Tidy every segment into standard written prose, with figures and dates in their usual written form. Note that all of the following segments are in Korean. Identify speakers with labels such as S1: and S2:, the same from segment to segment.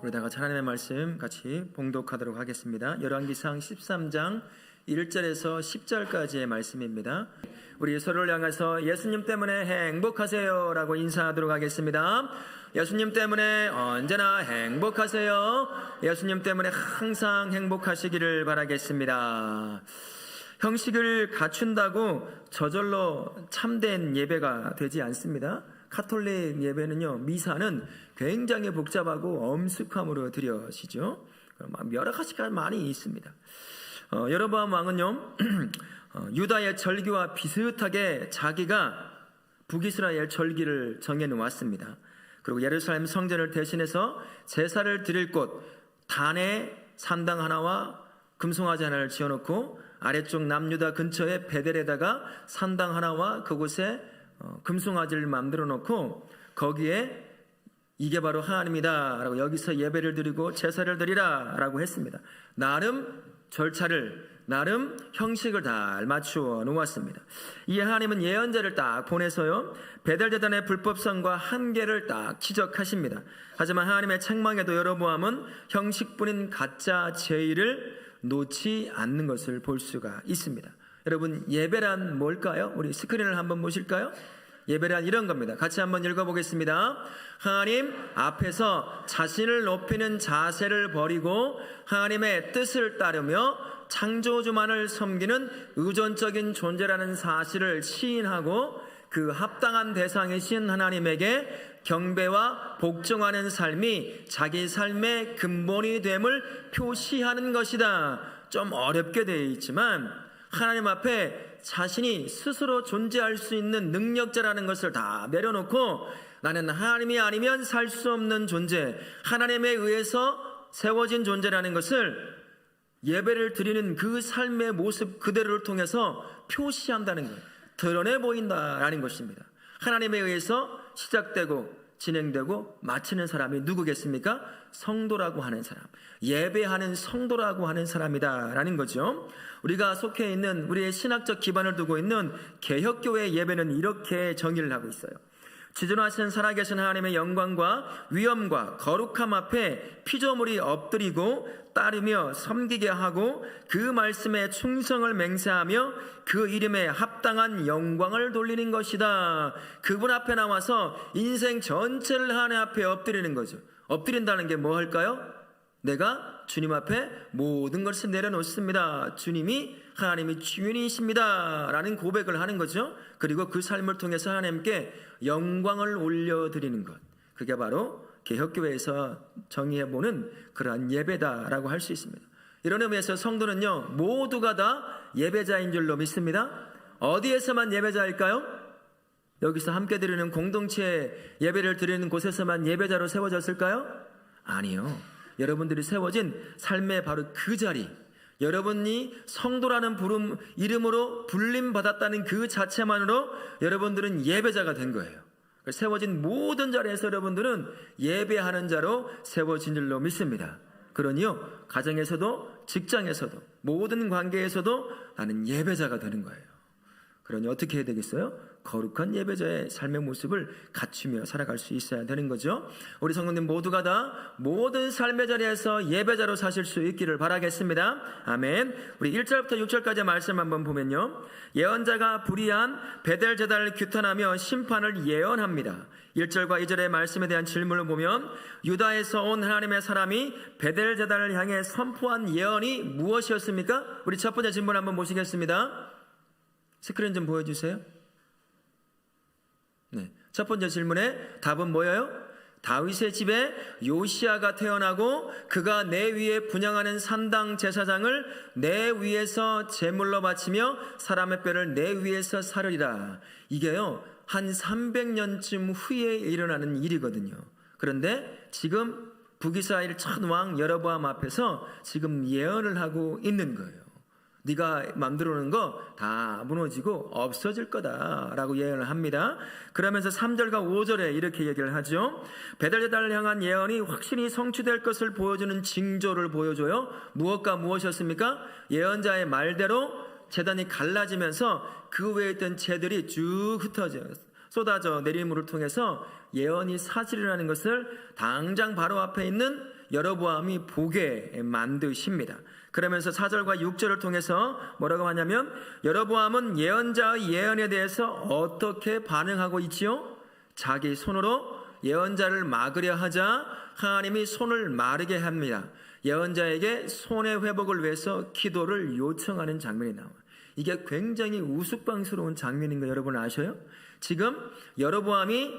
S1: 우리 다 같이 하나님의 말씀 같이 봉독하도록 하겠습니다. 열왕기상 13장 1절에서 10절까지의 말씀입니다. 우리 서로를 향해서 예수님 때문에 행복하세요 라고 인사하도록 하겠습니다. 예수님 때문에 언제나 행복하세요. 예수님 때문에 항상 행복하시기를 바라겠습니다. 형식을 갖춘다고 저절로 참된 예배가 되지 않습니다. 카톨릭 예배는요, 미사는 굉장히 복잡하고 엄숙함으로 드려지죠. 여러 가지가 많이 있습니다. 여로보암 왕은요, 유다의 절기와 비슷하게 자기가 북이스라엘 절기를 정해놓았습니다. 그리고 예루살렘 성전을 대신해서 제사를 드릴 곳 단에 산당 하나와 금송아지 하나를 지어놓고 아래쪽 남유다 근처에 베델에다가 산당 하나와 그곳에 금송아지를 만들어 놓고 거기에 이게 바로 하나님이다 라고 여기서 예배를 드리고 제사를 드리라 라고 했습니다. 나름 절차를, 나름 형식을 다 맞추어 놓았습니다. 이 하나님은 예언자를 딱 보내서요, 베델제단의 불법성과 한계를 딱 지적하십니다. 하지만 하나님의 책망에도 여로보암은 형식뿐인 가짜 제의를 놓지 않는 것을 볼 수가 있습니다. 여러분, 예배란 뭘까요? 우리 스크린을 한번 보실까요? 예배란 이런 겁니다. 같이 한번 읽어보겠습니다. 하나님 앞에서 자신을 높이는 자세를 버리고 하나님의 뜻을 따르며 창조주만을 섬기는 의존적인 존재라는 사실을 시인하고 그 합당한 대상이신 하나님에게 경배와 복종하는 삶이 자기 삶의 근본이 됨을 표시하는 것이다. 좀 어렵게 되어 있지만 하나님 앞에 자신이 스스로 존재할 수 있는 능력자라는 것을 다 내려놓고 나는 하나님이 아니면 살 수 없는 존재, 하나님에 의해서 세워진 존재라는 것을 예배를 드리는 그 삶의 모습 그대로를 통해서 표시한다는 것, 드러내 보인다라는 것입니다. 하나님에 의해서 시작되고 진행되고 마치는 사람이 누구겠습니까? 성도라고 하는 사람, 예배하는 성도라고 하는 사람이다라는 거죠. 우리가 속해 있는, 우리의 신학적 기반을 두고 있는 개혁교회 예배는 이렇게 정의를 하고 있어요. 지존하신 살아계신 하나님의 영광과 위엄과 거룩함 앞에 피조물이 엎드리고 따르며 섬기게 하고 그 말씀에 충성을 맹세하며 그 이름에 합당한 영광을 돌리는 것이다. 그분 앞에 나와서 인생 전체를 하나님 앞에 엎드리는 거죠. 엎드린다는 게 뭐 할까요? 내가 주님 앞에 모든 것을 내려놓습니다. 주님이 하나님이 주인이십니다 라는 고백을 하는 거죠. 그리고 그 삶을 통해서 하나님께 영광을 올려드리는 것, 그게 바로 개혁교회에서 정의해보는 그러한 예배다라고 할 수 있습니다. 이런 의미에서 성도는요, 모두가 다 예배자인 줄로 믿습니다. 어디에서만 예배자일까요? 여기서 함께 드리는 공동체 예배를 드리는 곳에서만 예배자로 세워졌을까요? 아니요. 여러분들이 세워진 삶의 바로 그 자리, 여러분이 성도라는 이름으로 불림받았다는 그 자체만으로 여러분들은 예배자가 된 거예요. 세워진 모든 자리에서 여러분들은 예배하는 자로 세워진 줄로 믿습니다. 그러니요, 가정에서도 직장에서도 모든 관계에서도 나는 예배자가 되는 거예요. 그러니 어떻게 해야 되겠어요? 거룩한 예배자의 삶의 모습을 갖추며 살아갈 수 있어야 되는 거죠. 우리 성도님 모두가 다 모든 삶의 자리에서 예배자로 사실 수 있기를 바라겠습니다. 아멘. 우리 1절부터 6절까지 말씀 한번 보면요, 예언자가 불의한 베델 제단을 규탄하며 심판을 예언합니다. 1절과 2절의 말씀에 대한 질문을 보면 유다에서 온 하나님의 사람이 베델 제단을 향해 선포한 예언이 무엇이었습니까? 우리 첫 번째 질문 한번 보시겠습니다. 스크린 좀 보여주세요. 네, 첫 번째 질문의 답은 뭐예요? 다윗의 집에 요시아가 태어나고 그가 내 위에 분향하는 산당 제사장을 내 위에서 제물로 바치며 사람의 뼈를 내 위에서 사르리라. 이게요, 한 300년쯤 후에 일어나는 일이거든요. 그런데 지금 북이스라엘 첫 왕 여로보암 앞에서 지금 예언을 하고 있는 거예요. 네가 만들어 놓은 거 다 무너지고 없어질 거다라고 예언을 합니다. 그러면서 3절과 5절에 이렇게 얘기를 하죠. 베델제단을 향한 예언이 확실히 성취될 것을 보여주는 징조를 보여줘요. 무엇과 무엇이었습니까? 예언자의 말대로 제단이 갈라지면서 그 외에 있던 재들이 쭉 쏟아져 내림으로 통해서 예언이 사실이라는 것을 당장 바로 앞에 있는 여로보암이 보게 만드십니다. 그러면서 4절과 6절을 통해서 뭐라고 하냐면 여로보암은 예언자의 예언에 대해서 어떻게 반응하고 있지요? 자기 손으로 예언자를 막으려 하자 하나님이 손을 마르게 합니다. 예언자에게 손의 회복을 위해서 기도를 요청하는 장면이 나와요. 이게 굉장히 우스꽝스러운 장면인 거 여러분 아셔요? 지금 여로보암이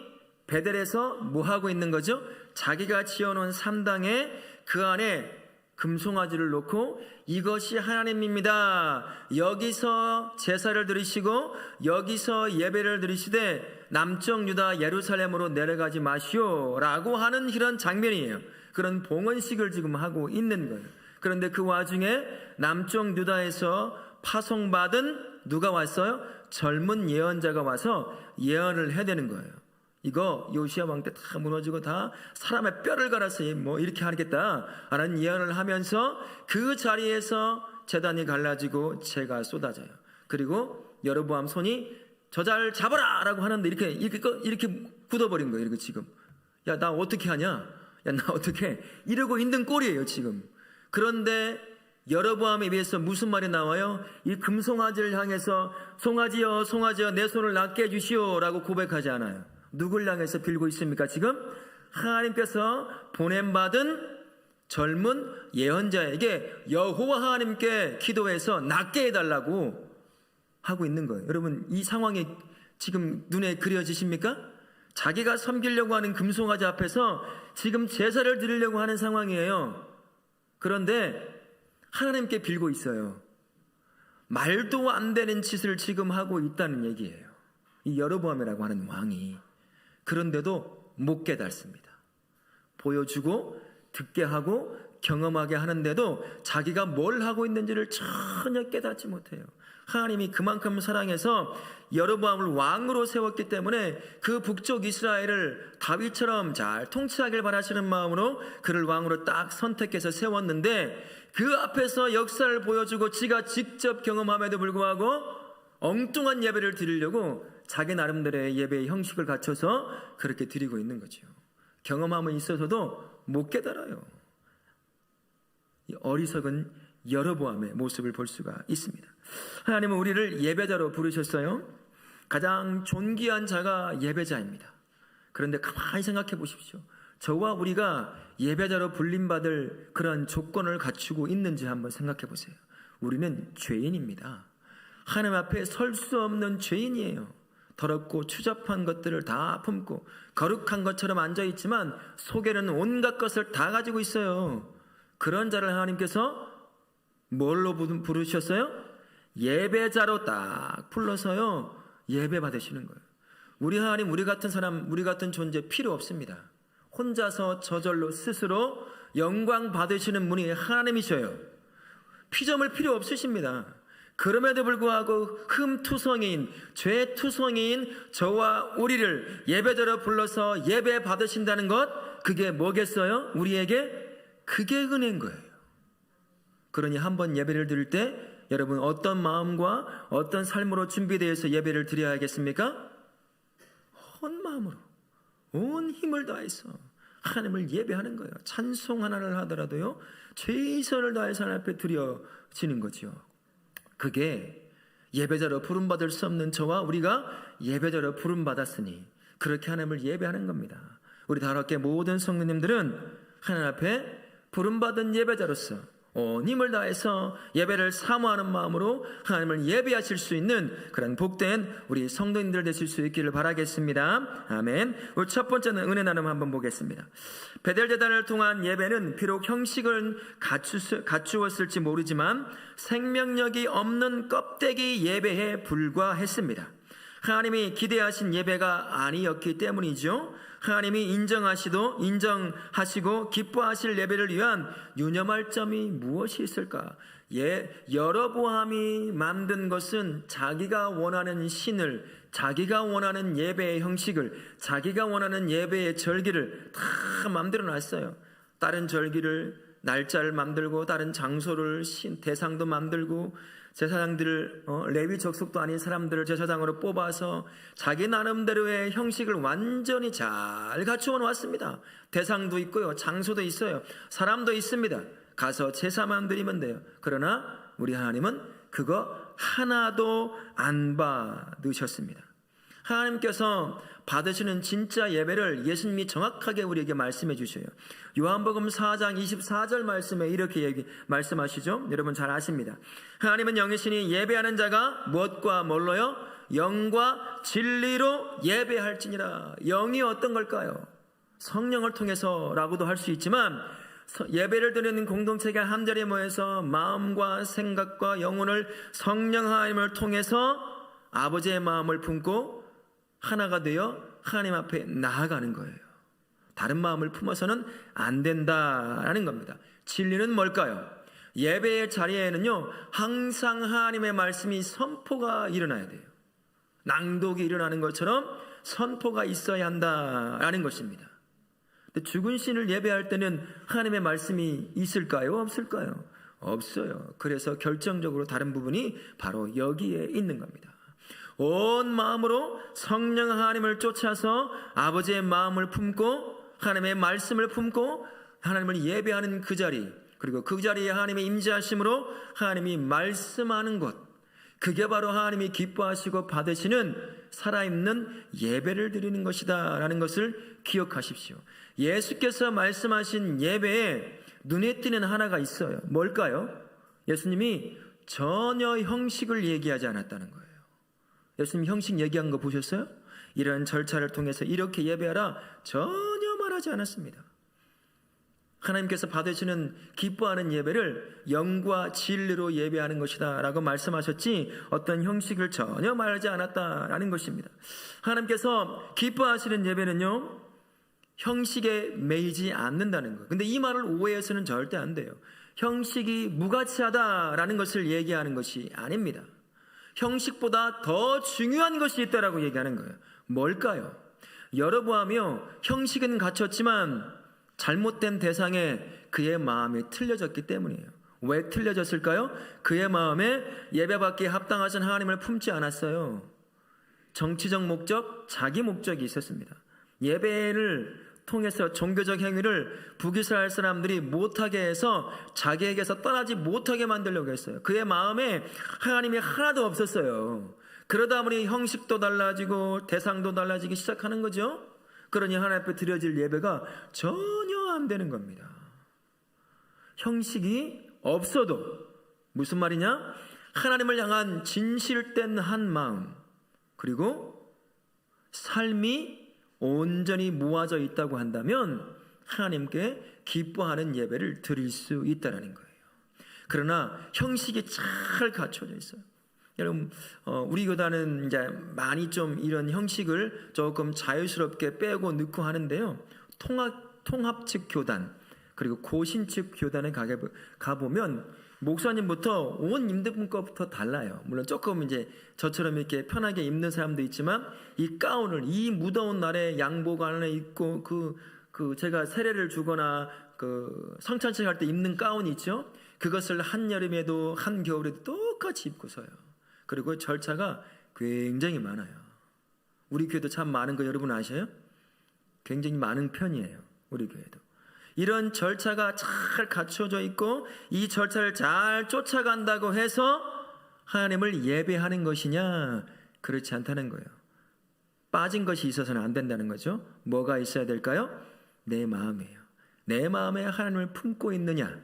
S1: 베델에서 뭐 하고 있는 거죠? 자기가 지어놓은 산당에 그 안에 금송아지를 놓고 이것이 하나님입니다. 여기서 제사를 드리시고 여기서 예배를 드리시되 남쪽 유다 예루살렘으로 내려가지 마시오 라고 하는 이런 장면이에요. 그런 봉헌식을 지금 하고 있는 거예요. 그런데 그 와중에 남쪽 유다에서 파송받은 누가 왔어요? 젊은 예언자가 와서 예언을 해대는 거예요. 이거 요시야 왕 때 다 무너지고 다 사람의 뼈를 갈아서 뭐 이렇게 하겠다라는 예언을 하면서 그 자리에서 제단이 갈라지고 재가 쏟아져요. 그리고 여로보암 손이 저자를 잡아라 라고 하는데 이렇게 굳어버린 거예요. 이렇게 지금 야 나 어떻게 하냐, 야 나 어떻게 이러고 있는 꼴이에요 지금. 그런데 여로보암에 비해서 무슨 말이 나와요? 이 금송아지를 향해서 송아지여 송아지여 내 손을 낫게 해주시오 라고 고백하지 않아요. 누굴 향해서 빌고 있습니까? 지금 하나님께서 보냄받은 젊은 예언자에게 여호와 하나님께 기도해서 낫게 해달라고 하고 있는 거예요. 여러분 이 상황이 지금 눈에 그려지십니까? 자기가 섬기려고 하는 금송아지 앞에서 지금 제사를 드리려고 하는 상황이에요. 그런데 하나님께 빌고 있어요. 말도 안 되는 짓을 지금 하고 있다는 얘기예요. 이 여로보암이라고 하는 왕이. 그런데도 못 깨닫습니다. 보여주고 듣게 하고 경험하게 하는데도 자기가 뭘 하고 있는지를 전혀 깨닫지 못해요. 하나님이 그만큼 사랑해서 여로보암을 왕으로 세웠기 때문에 그 북쪽 이스라엘을 다윗처럼 잘 통치하길 바라시는 마음으로 그를 왕으로 딱 선택해서 세웠는데 그 앞에서 역사를 보여주고 지가 직접 경험함에도 불구하고 엉뚱한 예배를 드리려고 자기 나름대로의 예배의 형식을 갖춰서 그렇게 드리고 있는 거죠. 경험함은 있어서도 못 깨달아요. 이 어리석은 여로보암의 모습을 볼 수가 있습니다. 하나님은 우리를 예배자로 부르셨어요. 가장 존귀한 자가 예배자입니다. 그런데 가만히 생각해 보십시오. 저와 우리가 예배자로 불림받을 그런 조건을 갖추고 있는지 한번 생각해 보세요. 우리는 죄인입니다. 하나님 앞에 설 수 없는 죄인이에요. 더럽고 추잡한 것들을 다 품고 거룩한 것처럼 앉아있지만 속에는 온갖 것을 다 가지고 있어요. 그런 자를 하나님께서 뭘로 부르셨어요? 예배자로 딱 불러서요 예배 받으시는 거예요. 우리 하나님, 우리 같은 사람, 우리 같은 존재 필요 없습니다. 혼자서 저절로 스스로 영광 받으시는 분이 하나님이셔요. 피조물 필요 없으십니다. 그럼에도 불구하고 흠투성이인, 죄투성이인 저와 우리를 예배자로 불러서 예배 받으신다는 것, 그게 뭐겠어요? 우리에게 그게 은혜인 거예요. 그러니 한번 예배를 드릴 때 여러분 어떤 마음과 어떤 삶으로 준비되어서 예배를 드려야겠습니까? 온 마음으로, 온 힘을 다해서 하나님을 예배하는 거예요. 찬송 하나를 하더라도요 최선을 다해서 하나님 앞에 드려지는 거죠. 그게 예배자로 부름받을 수 없는 저와 우리가 예배자로 부름받았으니 그렇게 하나님을 예배하는 겁니다. 우리 다락계 모든 성도님들은 하나님 앞에 부름받은 예배자로서 온 힘을 다해서 예배를 사모하는 마음으로 하나님을 예배하실 수 있는 그런 복된 우리 성도님들 되실 수 있기를 바라겠습니다. 아멘. 우리 첫 번째는 은혜 나눔 한번 보겠습니다. 베델 제단을 통한 예배는 비록 형식을 갖추었을지 모르지만 생명력이 없는 껍데기 예배에 불과했습니다. 하나님이 기대하신 예배가 아니었기 때문이죠. 하나님이 인정하시고 기뻐하실 예배를 위한 유념할 점이 무엇이 있을까? 여로보암이 만든 것은 자기가 원하는 신을, 자기가 원하는 예배의 형식을, 자기가 원하는 예배의 절기를 다 만들어 놨어요. 다른 절기를 날짜를 만들고 다른 장소를 대상도 만들고 제사장들을 레위 족속도 아닌 사람들을 제사장으로 뽑아서 자기 나름대로의 형식을 완전히 잘 갖추어 놓았습니다. 대상도 있고요, 장소도 있어요, 사람도 있습니다. 가서 제사만 드리면 돼요. 그러나 우리 하나님은 그거 하나도 안 받으셨습니다. 하나님께서 받으시는 진짜 예배를 예수님이 정확하게 우리에게 말씀해 주셔요. 요한복음 4장 24절 말씀에 이렇게 말씀하시죠. 여러분 잘 아십니다. 하나님은 영이시니 예배하는 자가 무엇과 뭘로요? 영과 진리로 예배할지니라. 영이 어떤 걸까요? 성령을 통해서라고도 할 수 있지만, 예배를 드리는 공동체가 한자리에 모여서 마음과 생각과 영혼을 성령 하나님을 통해서 아버지의 마음을 품고 하나가 되어 하나님 앞에 나아가는 거예요. 다른 마음을 품어서는 안 된다라는 겁니다. 진리는 뭘까요? 예배의 자리에는요, 항상 하나님의 말씀이 선포가 일어나야 돼요. 낭독이 일어나는 것처럼 선포가 있어야 한다라는 것입니다. 근데 죽은 신을 예배할 때는 하나님의 말씀이 있을까요? 없을까요? 없어요. 그래서 결정적으로 다른 부분이 바로 여기에 있는 겁니다. 온 마음으로 성령 하나님을 쫓아서 아버지의 마음을 품고 하나님의 말씀을 품고 하나님을 예배하는 그 자리, 그리고 그 자리에 하나님의 임재하심으로 하나님이 말씀하는 것, 그게 바로 하나님이 기뻐하시고 받으시는 살아있는 예배를 드리는 것이다 라는 것을 기억하십시오. 예수께서 말씀하신 예배에 눈에 띄는 하나가 있어요. 뭘까요? 예수님이 전혀 형식을 얘기하지 않았다는 거예요. 예수님 형식 얘기한 거 보셨어요? 이런 절차를 통해서 이렇게 예배하라 전혀 말하지 않았습니다. 하나님께서 받으시는 기뻐하는 예배를 영과 진리로 예배하는 것이다 라고 말씀하셨지 어떤 형식을 전혀 말하지 않았다라는 것입니다. 하나님께서 기뻐하시는 예배는요, 형식에 매이지 않는다는 거예요. 근데 이 말을 오해해서는 절대 안 돼요. 형식이 무가치하다라는 것을 얘기하는 것이 아닙니다. 형식보다 더 중요한 것이 있다라고 얘기하는 거예요. 뭘까요? 여러분하며 형식은 갖췄지만 잘못된 대상에 그의 마음이 틀려졌기 때문이에요. 왜 틀려졌을까요? 그의 마음에 예배받기에 합당하신 하나님을 품지 않았어요. 정치적 목적, 자기 목적이 있었습니다. 예배를 통해서 종교적 행위를 북이스라엘 사람들이 못하게 해서 자기에게서 떠나지 못하게 만들려고 했어요. 그의 마음에 하나님이 하나도 없었어요. 그러다 보니 형식도 달라지고 대상도 달라지기 시작하는 거죠. 그러니 하나님 앞에 드려질 예배가 전혀 안 되는 겁니다. 형식이 없어도 무슨 말이냐? 하나님을 향한 진실된 한 마음, 그리고 삶이 온전히 모아져 있다고 한다면 하나님께 기뻐하는 예배를 드릴 수 있다는 거예요. 그러나 형식이 잘 갖춰져 있어요. 여러분, 우리 교단은 이제 많이 좀 이런 형식을 조금 자유스럽게 빼고 넣고 하는데요. 통합 측 교단, 그리고 고신 측 교단에 가보면 목사님부터 온 임대분 거부터 달라요. 물론 조금 이제 저처럼 이렇게 편하게 입는 사람도 있지만 이 가운을 이 무더운 날에 양복 안에 입고 제가 세례를 주거나 성찬식 할 때 입는 가운이 있죠. 그것을 한여름에도 한겨울에도 똑같이 입고 서요. 그리고 절차가 굉장히 많아요. 우리 교회도 참 많은 거 여러분 아셔요? 굉장히 많은 편이에요. 우리 교회도. 이런 절차가 잘 갖춰져 있고 이 절차를 잘 쫓아간다고 해서 하나님을 예배하는 것이냐? 그렇지 않다는 거예요. 빠진 것이 있어서는 안 된다는 거죠. 뭐가 있어야 될까요? 내 마음이에요. 내 마음에 하나님을 품고 있느냐?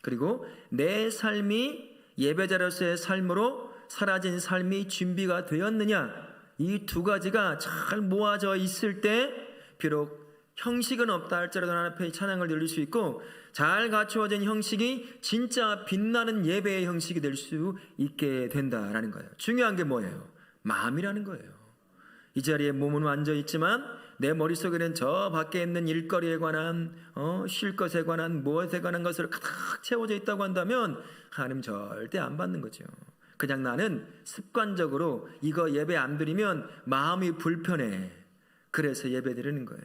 S1: 그리고 내 삶이 예배자로서의 삶으로 사라진 삶이 준비가 되었느냐? 이 두 가지가 잘 모아져 있을 때 비록 형식은 없다 할지라도 하나님 앞에 찬양을 드릴 수 있고 잘 갖추어진 형식이 진짜 빛나는 예배의 형식이 될 수 있게 된다라는 거예요. 중요한 게 뭐예요? 마음이라는 거예요. 이 자리에 몸은 앉아 있지만 내 머릿속에는 저 밖에 있는 일거리에 관한 쉴 것에 관한 무엇에 관한 것으로 가득 채워져 있다고 한다면 하나님 절대 안 받는 거죠. 그냥 나는 습관적으로 이거 예배 안 드리면 마음이 불편해. 그래서 예배 드리는 거예요.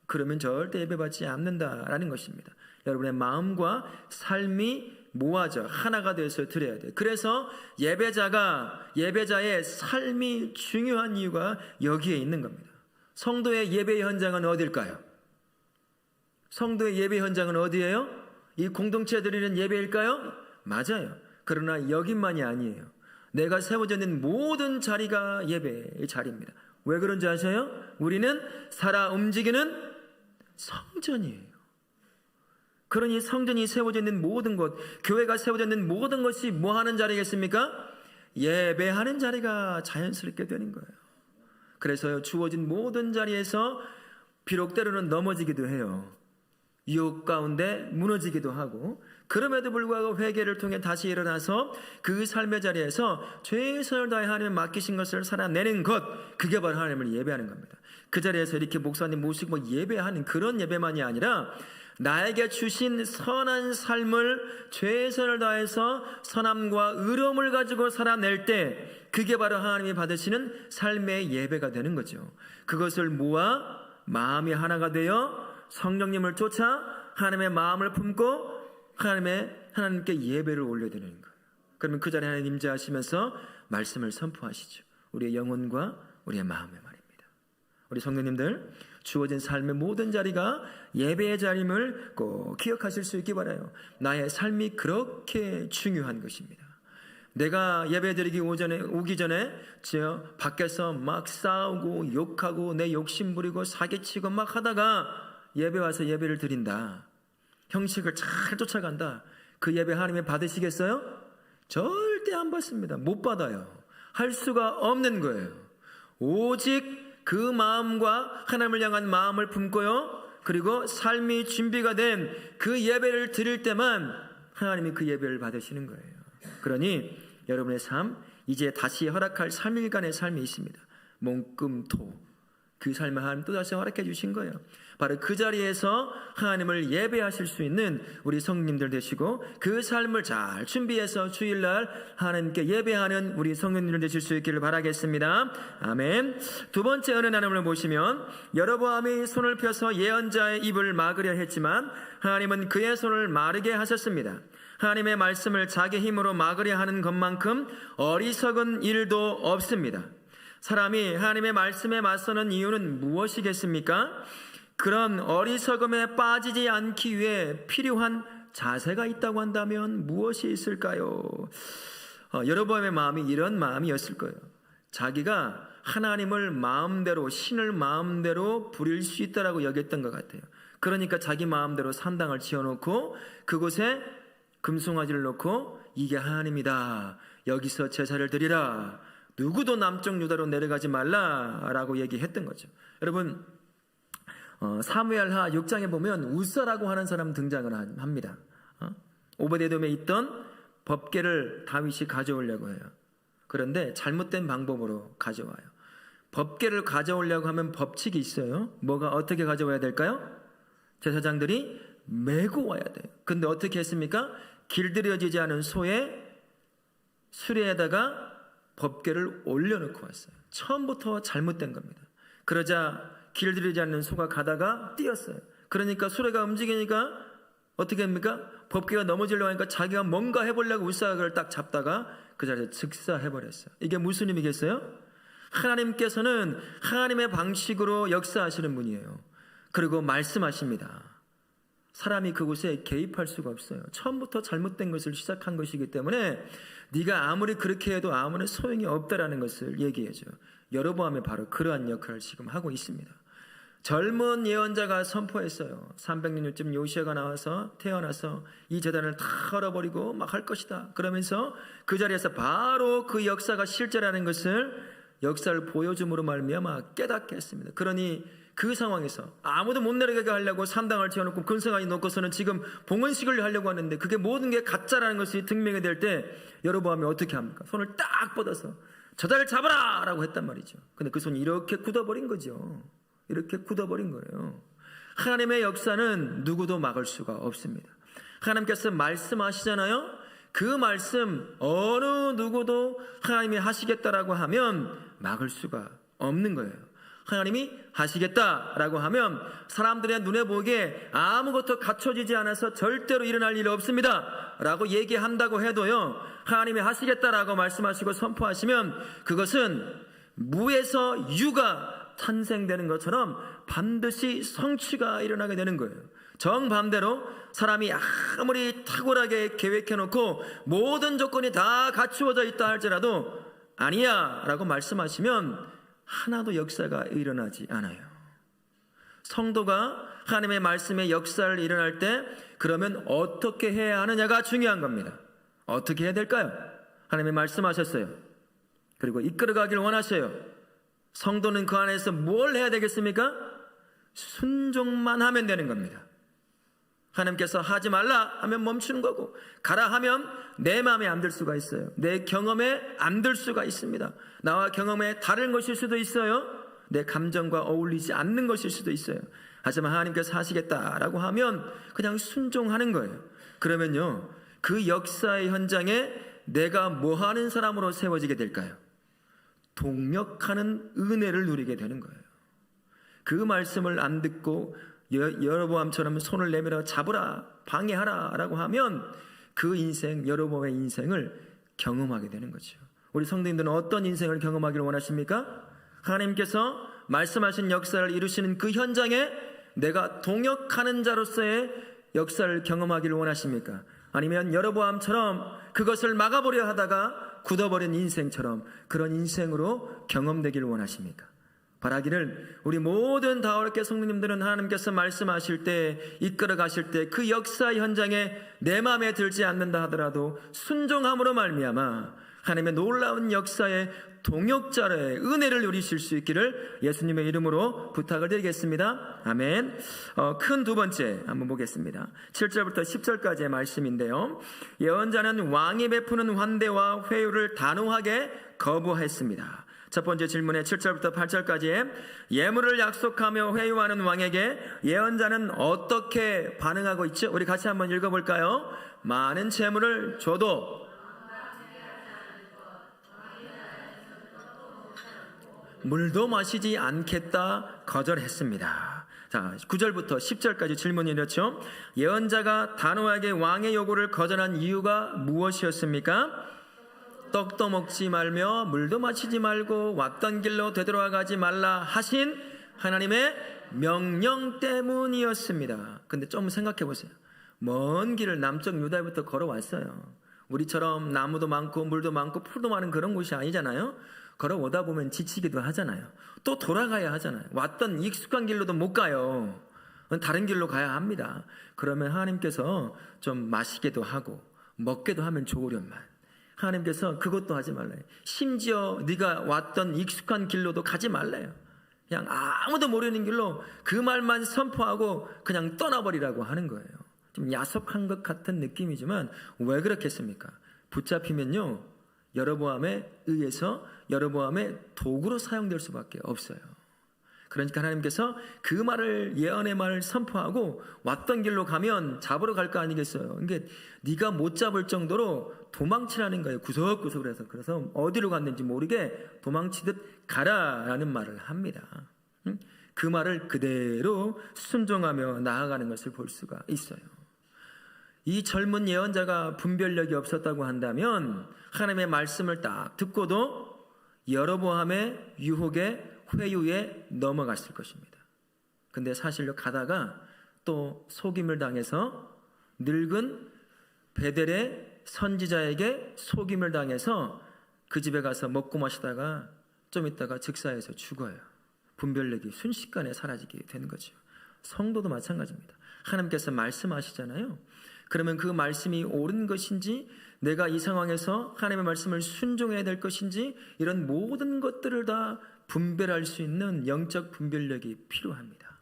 S1: 그러면 절대 예배받지 않는다라는 것입니다. 여러분의 마음과 삶이 모아져 하나가 돼서 드려야 돼. 그래서 예배자의 삶이 중요한 이유가 여기에 있는 겁니다. 성도의 예배 현장은 어딜까요? 성도의 예배 현장은 어디예요? 이 공동체 드리는 예배일까요? 맞아요. 그러나 여기만이 아니에요. 내가 세워져 있는 모든 자리가 예배의 자리입니다. 왜 그런지 아세요? 우리는 살아 움직이는 성전이에요. 그러니 성전이 세워져 있는 모든 것, 교회가 세워져 있는 모든 것이 뭐 하는 자리겠습니까? 예배하는 자리가 자연스럽게 되는 거예요. 그래서 주어진 모든 자리에서 비록 때로는 넘어지기도 해요. 유혹 가운데 무너지기도 하고, 그럼에도 불구하고 회개를 통해 다시 일어나서 그 삶의 자리에서 최선을 다해 하나님 맡기신 것을 살아내는 것, 그게 바로 하나님을 예배하는 겁니다. 그 자리에서 이렇게 목사님 모시고 예배하는 그런 예배만이 아니라 나에게 주신 선한 삶을 최선을 다해서 선함과 의로움을 가지고 살아낼 때, 그게 바로 하나님이 받으시는 삶의 예배가 되는 거죠. 그것을 모아 마음이 하나가 되어 성령님을 쫓아 하나님의 마음을 품고 하나님께 예배를 올려드리는 거예요. 그러면 그 자리에 하나님 임재하시면서 말씀을 선포하시죠. 우리의 영혼과 우리의 마음에 말입니다. 우리 성도님들, 주어진 삶의 모든 자리가 예배의 자림을 꼭 기억하실 수 있기 바라요. 나의 삶이 그렇게 중요한 것입니다. 내가 예배드리기 오기 전에 저 밖에서 막 싸우고 욕하고 내 욕심 부리고 사기치고 막 하다가 예배 와서 예배를 드린다, 형식을 잘 쫓아간다, 그 예배 하나님이 받으시겠어요? 절대 안 받습니다. 못 받아요. 할 수가 없는 거예요. 오직 그 마음과 하나님을 향한 마음을 품고요, 그리고 삶이 준비가 된 그 예배를 드릴 때만 하나님이 그 예배를 받으시는 거예요. 그러니 여러분의 삶, 이제 다시 허락할 3일간의 삶이 있습니다. 목금토, 그 삶을 하나님 또다시 허락해 주신 거예요. 바로 그 자리에서 하나님을 예배하실 수 있는 우리 성도님들 되시고, 그 삶을 잘 준비해서 주일날 하나님께 예배하는 우리 성도님들 되실 수 있기를 바라겠습니다. 아멘. 두 번째 은혜 나눔을 보시면, 여로보암이 손을 펴서 예언자의 입을 막으려 했지만 하나님은 그의 손을 마르게 하셨습니다. 하나님의 말씀을 자기 힘으로 막으려 하는 것만큼 어리석은 일도 없습니다. 사람이 하나님의 말씀에 맞서는 이유는 무엇이겠습니까? 그런 어리석음에 빠지지 않기 위해 필요한 자세가 있다고 한다면 무엇이 있을까요? 여로보암의 마음이 이런 마음이었을 거예요. 자기가 하나님을 마음대로, 신을 마음대로 부릴 수 있다라고 여겼던 것 같아요. 그러니까 자기 마음대로 산당을 지어놓고 그곳에 금송아지를 놓고 이게 하나님이다, 여기서 제사를 드리라, 누구도 남쪽 유다로 내려가지 말라라고 얘기했던 거죠. 여러분, 사무엘하 6장에 보면 우사라고 하는 사람 등장을 합니다. 오베데돔에 있던 법궤를 다윗이 가져오려고 해요. 그런데 잘못된 방법으로 가져와요. 법궤를 가져오려고 하면 법칙이 있어요. 뭐가 어떻게 가져와야 될까요? 제사장들이 메고 와야 돼요. 근데 어떻게 했습니까? 길들여지지 않은 소의 수레에다가 법궤를 올려놓고 왔어요. 처음부터 잘못된 겁니다. 그러자 길들이지 않는 소가 가다가 뛰었어요. 그러니까 수레가 움직이니까 어떻게 합니까? 법궤가 넘어지려고 하니까 자기가 뭔가 해보려고 울사각을 딱 잡다가 그 자리에 즉사해버렸어요. 이게 무슨 의미겠어요? 하나님께서는 하나님의 방식으로 역사하시는 분이에요. 그리고 말씀하십니다. 사람이 그곳에 개입할 수가 없어요. 처음부터 잘못된 것을 시작한 것이기 때문에 네가 아무리 그렇게 해도 아무런 소용이 없다라는 것을 얘기해줘. 여로보암이 바로 그러한 역할을 지금 하고 있습니다. 젊은 예언자가 선포했어요. 300년쯤 요시아가 나와서 태어나서 이 제단을 다 헐어버리고 막 할 것이다. 그러면서 그 자리에서 바로 그 역사가 실제라는 것을, 역사를 보여줌으로 말미암아 깨닫게 했습니다. 그러니 그 상황에서 아무도 못 내려가게 하려고 산당을 지어놓고 근성아지 놓고서는 지금 봉헌식을 하려고 하는데 그게 모든 게 가짜라는 것이 증명이 될 때 여로보암이 어떻게 합니까? 손을 딱 뻗어서 저자를 잡아라! 라고 했단 말이죠. 근데 그 손이 이렇게 굳어버린 거죠. 이렇게 굳어버린 거예요. 하나님의 역사는 누구도 막을 수가 없습니다. 하나님께서 말씀하시잖아요. 그 말씀 어느 누구도 하나님이 하시겠다라고 하면 막을 수가 없는 거예요. 하나님이 하시겠다라고 하면 사람들의 눈에 보기에 아무것도 갖춰지지 않아서 절대로 일어날 일 없습니다 라고 얘기한다고 해도요, 하나님이 하시겠다라고 말씀하시고 선포하시면 그것은 무에서 유가 탄생되는 것처럼 반드시 성취가 일어나게 되는 거예요. 정반대로 사람이 아무리 탁월하게 계획해놓고 모든 조건이 다 갖추어져 있다 할지라도 아니야 라고 말씀하시면 하나도 역사가 일어나지 않아요. 성도가 하나님의 말씀에 역사를 일어날 때 그러면 어떻게 해야 하느냐가 중요한 겁니다. 어떻게 해야 될까요? 하나님이 말씀하셨어요. 그리고 이끌어가길 원하셔요. 성도는 그 안에서 뭘 해야 되겠습니까? 순종만 하면 되는 겁니다. 하나님께서 하지 말라 하면 멈추는 거고, 가라 하면 내 마음에 안 들 수가 있어요. 내 경험에 안 들 수가 있습니다. 나와 경험에 다른 것일 수도 있어요. 내 감정과 어울리지 않는 것일 수도 있어요. 하지만 하나님께서 하시겠다라고 하면 그냥 순종하는 거예요. 그러면요, 그 역사의 현장에 내가 뭐 하는 사람으로 세워지게 될까요? 동력하는 은혜를 누리게 되는 거예요. 그 말씀을 안 듣고 여로보암처럼 손을 내밀어 잡으라, 방해하라 라고 하면 그 인생, 여로보암의 인생을 경험하게 되는 거죠. 우리 성도님들은 어떤 인생을 경험하기를 원하십니까? 하나님께서 말씀하신 역사를 이루시는 그 현장에 내가 동역하는 자로서의 역사를 경험하기를 원하십니까? 아니면 여로보암처럼 그것을 막아보려 하다가 굳어버린 인생처럼 그런 인생으로 경험되기를 원하십니까? 바라기를 우리 모든 다원교회 성도님들은 하나님께서 말씀하실 때, 이끌어 가실 때 그 역사 현장에 내 마음에 들지 않는다 하더라도 순종함으로 말미암아 하나님의 놀라운 역사의 동역자의 은혜를 누리실 수 있기를 예수님의 이름으로 부탁을 드리겠습니다. 아멘. 큰 두 번째 한번 보겠습니다. 7절부터 10절까지의 말씀인데요, 예언자는 왕이 베푸는 환대와 회유를 단호하게 거부했습니다. 첫 번째 질문의 7절부터 8절까지의 예물을 약속하며 회유하는 왕에게 예언자는 어떻게 반응하고 있죠? 우리 같이 한번 읽어볼까요? 많은 재물을 줘도 물도 마시지 않겠다 거절했습니다. 자, 9절부터 10절까지 질문이 이렇죠. 예언자가 단호하게 왕의 요구를 거절한 이유가 무엇이었습니까? 떡도 먹지 말며 물도 마시지 말고 왔던 길로 되돌아가지 말라 하신 하나님의 명령 때문이었습니다. 근데 좀 생각해 보세요. 먼 길을 남쪽 유다부터 걸어왔어요. 우리처럼 나무도 많고 물도 많고 풀도 많은 그런 곳이 아니잖아요. 걸어오다 보면 지치기도 하잖아요. 또 돌아가야 하잖아요. 왔던 익숙한 길로도 못 가요. 다른 길로 가야 합니다. 그러면 하나님께서 좀 마시게도 하고 먹게도 하면 좋으련만, 하나님께서 그것도 하지 말래요. 심지어 네가 왔던 익숙한 길로도 가지 말래요. 그냥 아무도 모르는 길로 그 말만 선포하고 그냥 떠나버리라고 하는 거예요. 좀 야속한 것 같은 느낌이지만 왜 그렇겠습니까? 붙잡히면요, 여로보암에 의해서 여로보암의 도구로 사용될 수밖에 없어요. 그러니까 하나님께서 그 말을, 예언의 말을 선포하고 왔던 길로 가면 잡으러 갈 거 아니겠어요. 그러니까 네가 못 잡을 정도로 도망치라는 거예요. 구석구석 그래서 어디로 갔는지 모르게 도망치듯 가라라는 말을 합니다. 그 말을 그대로 순종하며 나아가는 것을 볼 수가 있어요. 이 젊은 예언자가 분별력이 없었다고 한다면 하나님의 말씀을 딱 듣고도 여로보암의 유혹에, 회유에 넘어갔을 것입니다. 근데 사실로 가다가 또 속임을 당해서, 늙은 베델의 선지자에게 속임을 당해서 그 집에 가서 먹고 마시다가 좀 있다가 즉사해서 죽어요. 분별력이 순식간에 사라지게 되는 거죠. 성도도 마찬가지입니다. 하나님께서 말씀하시잖아요. 그러면 그 말씀이 옳은 것인지, 내가 이 상황에서 하나님의 말씀을 순종해야 될 것인지, 이런 모든 것들을 다 분별할 수 있는 영적 분별력이 필요합니다.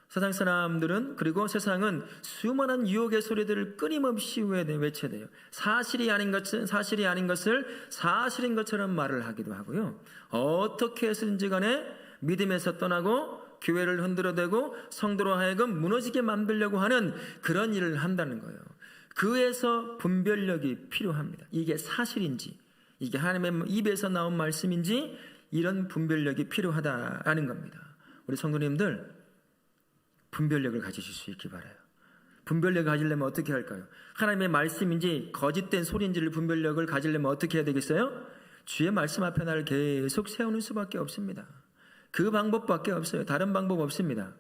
S1: 세상 사람들은, 그리고 세상은 수많은 유혹의 소리들을 끊임없이 외쳐야 돼요. 사실이 아닌 것은 사실이 아닌 것을 사실인 것처럼 말을 하기도 하고요. 어떻게 해서든지 간에 믿음에서 떠나고 교회를 흔들어대고 성도로 하여금 무너지게 만들려고 하는 그런 일을 한다는 거예요. 그에서 분별력이 필요합니다. 이게 사실인지, 이게 하나님의 입에서 나온 말씀인지, 이런 분별력이 필요하다라는 겁니다. 우리 성도님들 분별력을 가지실 수 있기 바라요. 분별력을 가지려면 어떻게 할까요? 하나님의 말씀인지 거짓된 소리인지를 분별력을 가지려면 어떻게 해야 되겠어요? 주의 말씀 앞에 나를 계속 세우는 수밖에 없습니다. 그 방법밖에 없어요. 다른 방법 없습니다.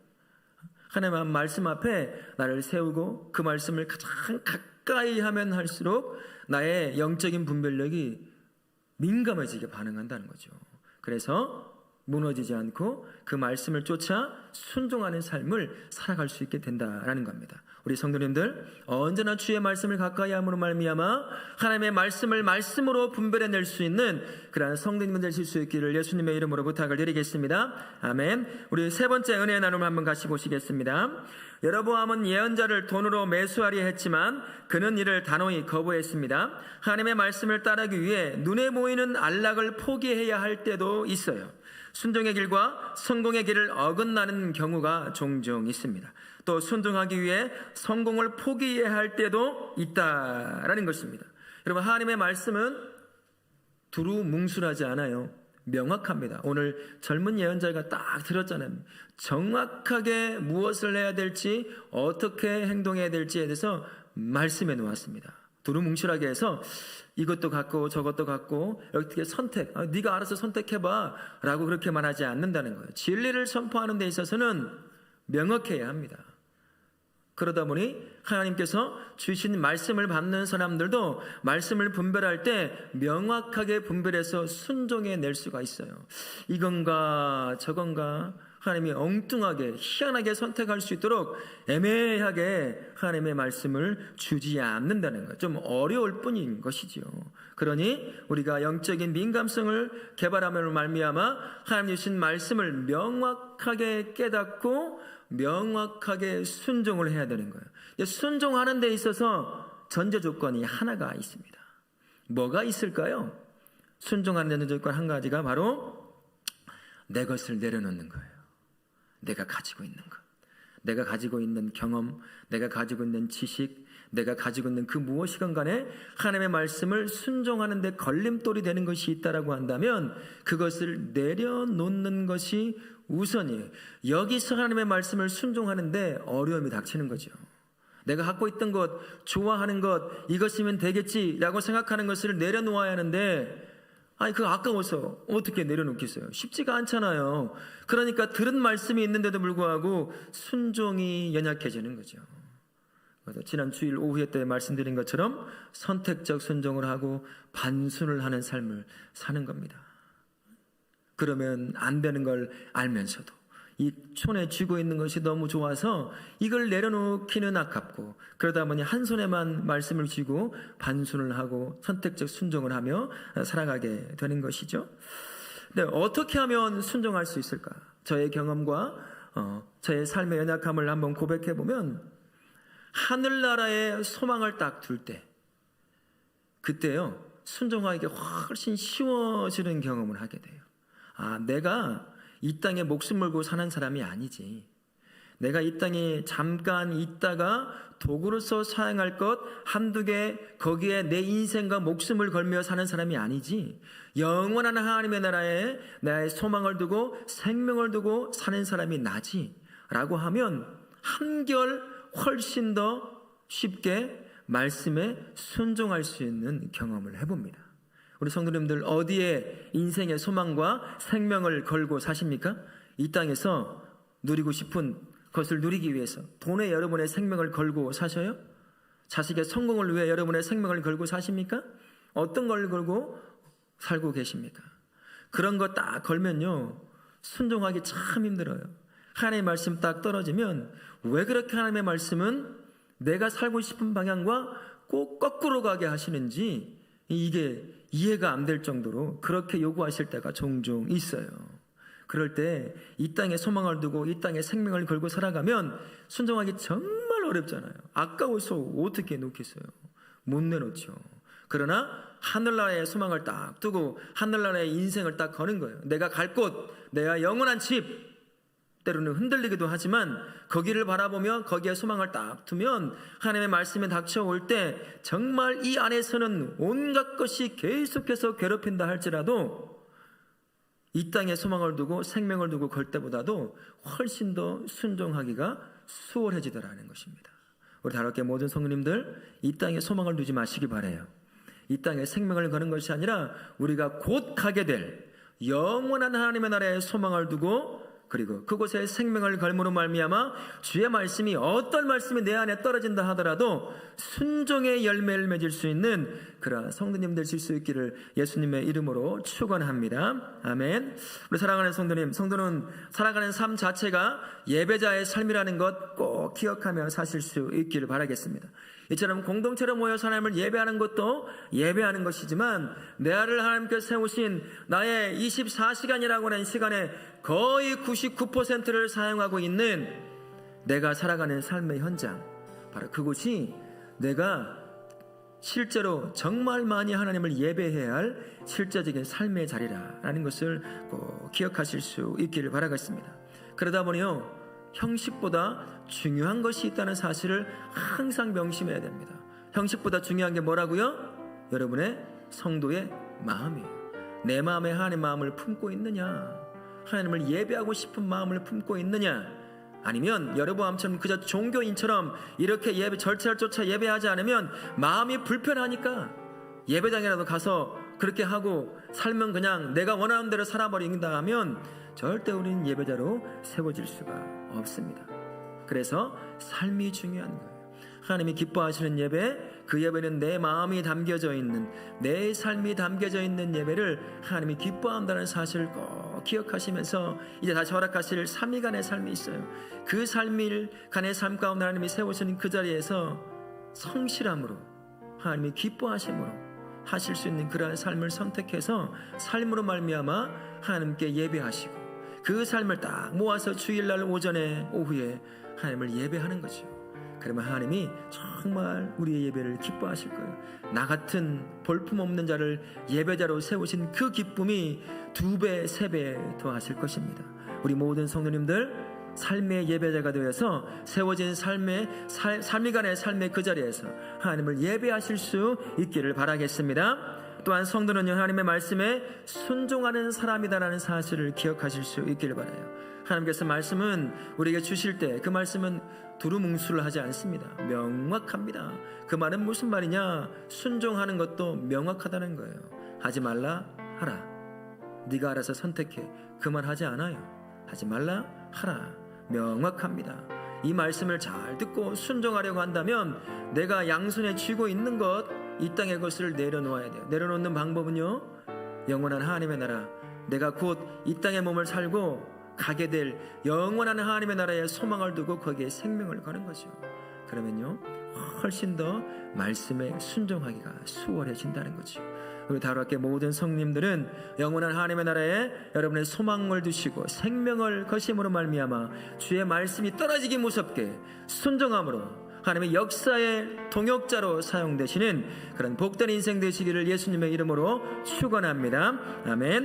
S1: 하나님의 말씀 앞에 나를 세우고 그 말씀을 가장 가까이 하면 할수록 나의 영적인 분별력이 민감해지게 반응한다는 거죠. 그래서 무너지지 않고 그 말씀을 쫓아 순종하는 삶을 살아갈 수 있게 된다라는 겁니다. 우리 성도님들 언제나 주의 말씀을 가까이 함으로 말미암아 하나님의 말씀을 말씀으로 분별해낼 수 있는 그러한 성도님들 되실 수 있기를 예수님의 이름으로 부탁을 드리겠습니다. 아멘. 우리 세 번째 은혜의 나눔을 한번 같이 보시겠습니다. 여로보암은 예언자를 돈으로 매수하려 했지만 그는 이를 단호히 거부했습니다. 하나님의 말씀을 따르기 위해 눈에 보이는 안락을 포기해야 할 때도 있어요. 순종의 길과 성공의 길을 어긋나는 경우가 종종 있습니다. 또 순종하기 위해 성공을 포기해야 할 때도 있다라는 것입니다. 여러분 하나님의 말씀은 두루뭉술하지 않아요. 명확합니다. 오늘 젊은 예언자가 딱 들었잖아요. 정확하게 무엇을 해야 될지 어떻게 행동해야 될지에 대해서 말씀해 놓았습니다. 두루뭉실하게 해서 이것도 갖고 저것도 갖고 어떻게 선택, 네가 알아서 선택해봐 라고 그렇게 말하지 않는다는 거예요. 진리를 선포하는 데 있어서는 명확해야 합니다. 그러다 보니 하나님께서 주신 말씀을 받는 사람들도 말씀을 분별할 때 명확하게 분별해서 순종해낼 수가 있어요. 이건가 저건가 하나님이 엉뚱하게 희한하게 선택할 수 있도록 애매하게 하나님의 말씀을 주지 않는다는 것, 좀 어려울 뿐인 것이지요. 그러니 우리가 영적인 민감성을 개발함으로 말미암아 하나님 주신 말씀을 명확하게 깨닫고 명확하게 순종을 해야 되는 거예요. 순종하는 데 있어서 전제 조건이 하나가 있습니다. 뭐가 있을까요? 순종하는 전제 조건 한 가지가 바로 내 것을 내려놓는 거예요. 내가 가지고 있는 것, 내가 가지고 있는 경험, 내가 가지고 있는 지식, 내가 가지고 있는 그 무엇이건 간에 하나님의 말씀을 순종하는 데 걸림돌이 되는 것이 있다라고 한다면 그것을 내려놓는 것이 우선이에요. 여기서 하나님의 말씀을 순종하는데 어려움이 닥치는 거죠. 내가 갖고 있던 것, 좋아하는 것, 이것이면 되겠지라고 생각하는 것을 내려놓아야 하는데 그거 아까워서 어떻게 내려놓겠어요? 쉽지가 않잖아요. 그러니까 들은 말씀이 있는데도 불구하고 순종이 연약해지는 거죠. 지난 주일 오후에 때 말씀드린 것처럼 선택적 순종을 하고 반순을 하는 삶을 사는 겁니다. 그러면 안 되는 걸 알면서도 이 손에 쥐고 있는 것이 너무 좋아서 이걸 내려놓기는 아깝고 그러다 보니 한 손에만 말씀을 쥐고 반순을 하고 선택적 순종을 하며 살아가게 되는 것이죠. 근데 어떻게 하면 순종할 수 있을까? 저의 경험과 저의 삶의 연약함을 한번 고백해 보면 하늘나라에 소망을 딱 둘 때 그때요 순종하기가 훨씬 쉬워지는 경험을 하게 돼요. 내가 이 땅에 목숨 걸고 사는 사람이 아니지. 내가 이 땅에 잠깐 있다가 도구로서 사용할 것 한두 개 거기에 내 인생과 목숨을 걸며 사는 사람이 아니지. 영원한 하나님의 나라에 나의 소망을 두고 생명을 두고 사는 사람이 나지 라고 하면 한결 훨씬 더 쉽게 말씀에 순종할 수 있는 경험을 해봅니다. 우리 성도님들 어디에 인생의 소망과 생명을 걸고 사십니까? 이 땅에서 누리고 싶은 것을 누리기 위해서 돈에 여러분의 생명을 걸고 사셔요? 자식의 성공을 위해 여러분의 생명을 걸고 사십니까? 어떤 걸 걸고 살고 계십니까? 그런 거 딱 걸면요 순종하기 참 힘들어요. 하나님의 말씀 딱 떨어지면 왜 그렇게 하나님의 말씀은 내가 살고 싶은 방향과 꼭 거꾸로 가게 하시는지 이게 이해가 안 될 정도로 그렇게 요구하실 때가 종종 있어요. 그럴 때 이 땅에 소망을 두고 이 땅에 생명을 걸고 살아가면 순종하기 정말 어렵잖아요. 아까워서 어떻게 놓겠어요? 못 내놓죠. 그러나 하늘나라의 소망을 딱 두고 하늘나라의 인생을 딱 거는 거예요. 내가 갈 곳, 내가 영원한 집, 때로는 흔들리기도 하지만 거기를 바라보며 거기에 소망을 딱 두면 하나님의 말씀에 닥쳐올 때 정말 이 안에서는 온갖 것이 계속해서 괴롭힌다 할지라도 이 땅에 소망을 두고 생명을 두고 걸 때보다도 훨씬 더 순종하기가 수월해지더라는 것입니다. 우리 다락계 모든 성도님들, 이 땅에 소망을 두지 마시기 바라요. 이 땅에 생명을 거는 것이 아니라 우리가 곧 가게 될 영원한 하나님의 나라에 소망을 두고, 그리고 그곳에 생명을 걸므로 말미암아 주의 말씀이 어떤 말씀이 내 안에 떨어진다 하더라도 순종의 열매를 맺을 수 있는 그러한 성도님 되실 수 있기를 예수님의 이름으로 축원합니다. 아멘. 우리 사랑하는 성도님, 성도는 살아가는 삶 자체가 예배자의 삶이라는 것 꼭 기억하며 사실 수 있기를 바라겠습니다. 이처럼 공동체로 모여서 하나님을 예배하는 것도 예배하는 것이지만, 내 안을 하나님께서 세우신 나의 24시간이라고 하는 시간에 거의 99%를 사용하고 있는 내가 살아가는 삶의 현장, 바로 그곳이 내가 실제로 정말 많이 하나님을 예배해야 할 실제적인 삶의 자리라는 것을 꼭 기억하실 수 있기를 바라겠습니다. 그러다 보니요, 형식보다 중요한 것이 있다는 사실을 항상 명심해야 됩니다. 형식보다 중요한 게 뭐라고요? 여러분의 성도의 마음이에요. 내 마음에 하나님의 마음을 품고 있느냐, 하나님을 예배하고 싶은 마음을 품고 있느냐, 아니면 여로보암처럼 그저 종교인처럼 이렇게 예배 절차를 쫓아 예배하지 않으면 마음이 불편하니까 예배당이라도 가서 그렇게 하고 살면 그냥 내가 원하는 대로 살아버린다 하면 절대 우리는 예배자로 세워질 수가 없습니다. 그래서 삶이 중요한 거예요. 하나님이 기뻐하시는 예배, 그 예배는 내 마음이 담겨져 있는, 내 삶이 담겨져 있는 예배를 하나님이 기뻐한다는 사실을 꼭 기억하시면서 이제 다시 허락하실 3일간의 삶이 있어요. 그 3일간의 삶 가운데 하나님이 세우신 그 자리에서 성실함으로, 하나님이 기뻐하심으로 하실 수 있는 그러한 삶을 선택해서 삶으로 말미암아 하나님께 예배하시고, 그 삶을 딱 모아서 주일날 오전에 오후에 하나님을 예배하는 거죠. 그러면 하나님이 정말 우리의 예배를 기뻐하실 거예요. 나 같은 볼품없는 자를 예배자로 세우신 그 기쁨이 2배, 3배 더하실 것입니다. 우리 모든 성도님들, 삶의 예배자가 되어서 세워진 삶이간의 삶의 그 자리에서 하나님을 예배하실 수 있기를 바라겠습니다. 또한 성도는 하나님의 말씀에 순종하는 사람이다라는 사실을 기억하실 수 있기를 바라요. 하나님께서 말씀은 우리에게 주실 때 그 말씀은 두루뭉술을 하지 않습니다. 명확합니다. 그 말은 무슨 말이냐? 순종하는 것도 명확하다는 거예요. 하지 말라 하라. 네가 알아서 선택해. 그 말 하지 않아요. 하지 말라 하라. 명확합니다. 이 말씀을 잘 듣고 순종하려고 한다면 내가 양손에 쥐고 있는 것, 이 땅의 것을 내려놓아야 돼요. 내려놓는 방법은요, 영원한 하나님의 나라, 내가 곧 이 땅의 몸을 살고 가게 될 영원한 하나님의 나라에 소망을 두고 거기에 생명을 거는 거죠. 그러면요, 훨씬 더 말씀에 순종하기가 수월해진다는 거죠. 우리 다락계 모든 성님들은 영원한 하나님의 나라에 여러분의 소망을 두시고 생명을 거심으로 말미암아 주의 말씀이 떨어지기 무섭게 순종함으로 하나님의 역사의 동역자로 사용되시는 그런 복된 인생 되시기를 예수님의 이름으로 축원합니다. 아멘.